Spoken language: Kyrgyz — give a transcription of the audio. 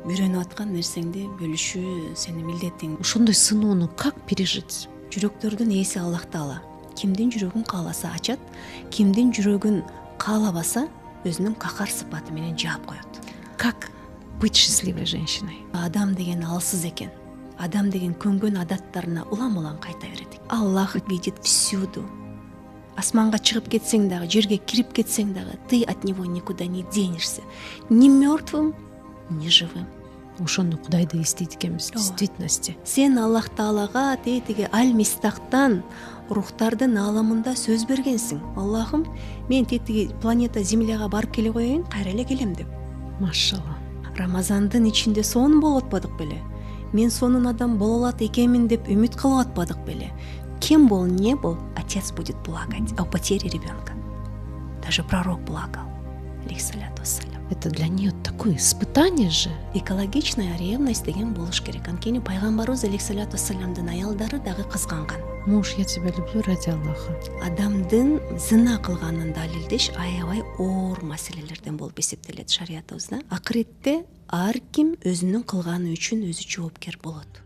үйрөнүп аткан нерсеңди бөлүшүү сенин милдетиң. Ошондой сыноону как пережить? Жүрөктөрдүн ээси Аллах Таала. Кимдин жүрөгүн кааласа ачат, кимдин жүрөгүн каалабаса өзүнүн кахар сыпаты менен жаап коет. Как быть счастливой женщиной? Адам деген алсыз экен. Адам деген көнгөн адаттарына улам-улам кайта берет. Аллах видит всюду. Асманга чыгып кетсең дагы, жерге кирип кетсең дагы, ты от него никуда не денешься. Ни мертвым, ни живым. Ошону Кудайды эстейт экенбиз в действительности. Сен Аллах Таалага тетиги аль-мистактан рухтардын ааламында сөз бергенсиң. Аллахым, мен тетиги планета Земляга барып келе коеюн, кайра эле келем деп. Машалла. Рамазандын ичинде сонун болуп атпадык беле? Мен сонун адам боло алат экенмин деп үмүт кылып атпадык беле? Кем был, не был, отец будет плакать о потере ребенка. Даже пророк плакал. Алейхиссалату вассалям. Это для нее такое испытание же. Экологичная ревность деген болуш керек. Анткени пайгамбарыбыз алейхиссалату вассаламдын аялдары дагы кызганган. Муж, я тебя люблю ради Аллаха. Адамдын зына кылганын далилдеш аябай оор маселелерден болуп эсептелет шариятыбызда. Акыретте ар ким өзүнүн кылганы үчүн өзү жоопкер болот.